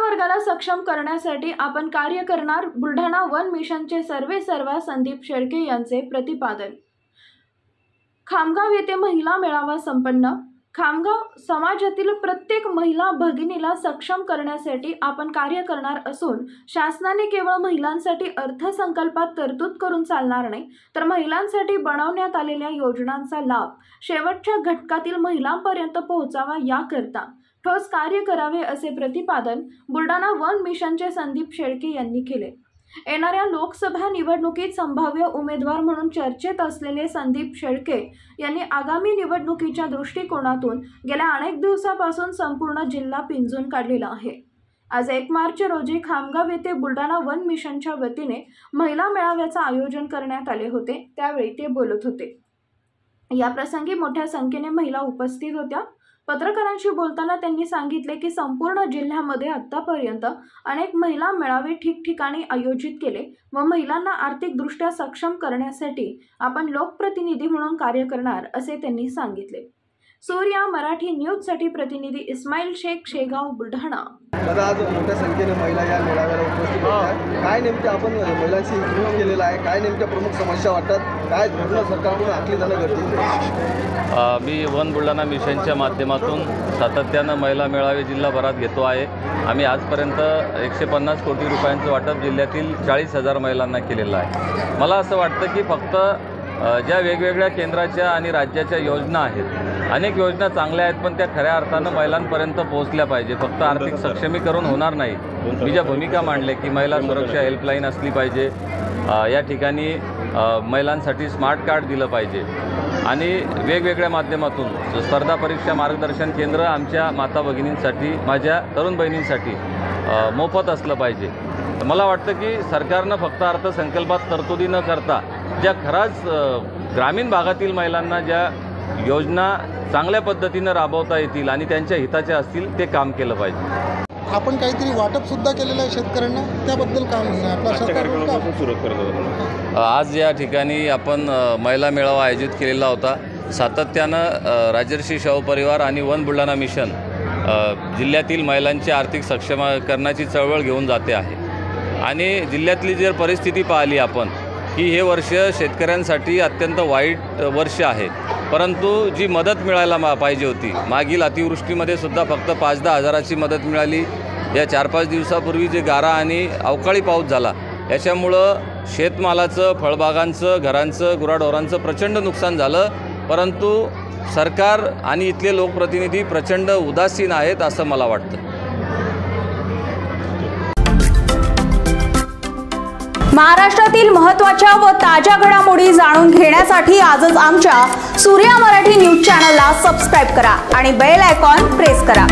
वर्गाला सक्षम करण्यासाठी आपण कार्य करणार, बुलढाणा वन मिशनचे सर्वेसर्वा संदीप शेळके यांचे प्रतिपादन। खामगाव येथे महिला मेळावा संपन्न। खामगाव समाजातील प्रत्येक महिला भगिनीला सक्षम करण्यासाठी आपण कार्य करणार असून शासनाने केवळ महिलांसाठी अर्थसंकल्पात तरतूद करून चालणार नाही, तर महिलांसाठी बनवण्यात आलेल्या योजनांचा लाभ शेवटच्या घटकातील महिलांपर्यंत पोहोचावा याकरता ठोस कार्य करावे असे प्रतिपादन बुलढाणा वन मिशनचे संदीप शेळके यांनी केले। येणाऱ्या लोकसभा निवडणुकीत संभाव्य उमेदवार म्हणून चर्चेत असलेले संदीप शेळके यांनी आगामी निवडणुकीच्या दृष्टिकोनातून गेल्या अनेक दिवसापासून संपूर्ण जिल्हा पिंजून काढलेला आहे। आज 1 मार्च रोजी खामगाव येथे बुलढाणा वन मिशनच्या वतीने महिला मेळाव्याचे आयोजन करण्यात आले होते, त्यावेळी ते बोलत होते। या प्रसंगी मोठ्या संख्येने महिला उपस्थित होत्या। पत्रकारांशी बोलताना त्यांनी सांगितले की संपूर्ण जिल्ह्यामध्ये आतापर्यंत अनेक महिला मेळावे ठिकठिकाणी आयोजित केले व महिलांना आर्थिकदृष्ट्या सक्षम करण्यासाठी आपण लोकप्रतिनिधी म्हणून कार्य करणार असे त्यांनी सांगितले। सूर्या मराठी न्यूजसाठी प्रतिनिधी इस्माईल शेख, शेगाव, बुलढाणा। दादा, आज मोठ्या संख्येने महिला या मेळाव्याला उपस्थित होत्या। काय नेमके आपण महिलांशी इंटरव्ह्यू केलेला आहे, काय नेमक्या प्रमुख समस्या वाटतात, काय धोरणं सरकारकडून आखली जाणं गरजेचं आहे? मी वन बुलढाणा मिशनच्या माध्यमातून सातत्यानं महिला मेळावे जिल्हाभरात घेतो आहे। आम्ही आजपर्यंत 150 कोटी रुपयांचं वाटप जिल्ह्यातील 40,000 महिलांना केलेलं आहे। मला असं वाटतं की फक्त ज्या वेगवेगळ्या केंद्राच्या आणि राज्याच्या योजना आहेत, अनेक योजना चांगल्या आहेत, पण त्या खऱ्या अर्थानं महिलांपर्यंत पोहोचल्या पाहिजे। फक्त आर्थिक सक्षमीकरण होणार नाही। मी ज्या भूमिका मांडल्या की महिला सुरक्षा हेल्पलाईन असली पाहिजे, या ठिकाणी महिलांसाठी स्मार्ट कार्ड दिलं पाहिजे आणि वेगवेगळ्या माध्यमातून स्पर्धा परीक्षा मार्गदर्शन केंद्र आमच्या माता भगिनींसाठी, माझ्या तरुण बहिणींसाठी मोफत असलं पाहिजे। मला वाटतं की सरकारनं फक्त अर्थसंकल्पात तरतुदी न करता ज्या खराच ग्रामीण भागातील महिलांना ज्या योजना चांगल्या पद्धतीनं राबवता येतील आणि त्यांच्या हिताच्या असतील ते काम केलं पाहिजे। आपण काहीतरी वाटप सुद्धा केलेलं आहे शेतकऱ्यांना, त्याबद्दल काय म्हणणं आहे आपल्या सरकारकडून? आज या ठिकाणी आपण महिला मेळावा आयोजित केलेला होता। सातत्यानं राजर्षी शाहू परिवार आणि वन बुलढाणा मिशन जिल्ह्यातील महिलांची आर्थिक सक्षमीकरणाची चळवळ घेऊन जाते आहे आणि जिल्ह्यातली जर परिस्थिती पाहिली आपण की हे वर्ष शेतकऱ्यांसाठी अत्यंत वाईट वर्ष आहे, परंतु जी मदत मिळायला पाहिजे होती, मागील अतिवृष्टीमध्ये सुद्धा फक्त 5-10 हजाराची मदत मिळाली। या 4-5 दिवसापूर्वी जे गारा आणि अवकाळी पाऊस झाला याच्यामुळं शेतमालाचं, फळबागांचं, घरांचं, गुराढोरांचं प्रचंड नुकसान झालं, परंतु सरकार आणि इथले लोकप्रतिनिधी प्रचंड उदासीन आहेत असं मला वाटतं। महाराष्ट्रातील महत्त्वाच्या व ताज्या घडामोडी जाणून घेण्यासाठी आजच आमच्या सूर्या मराठी न्यूज चॅनलला सबस्क्राईब करा आणि बेल आयकॉन प्रेस करा।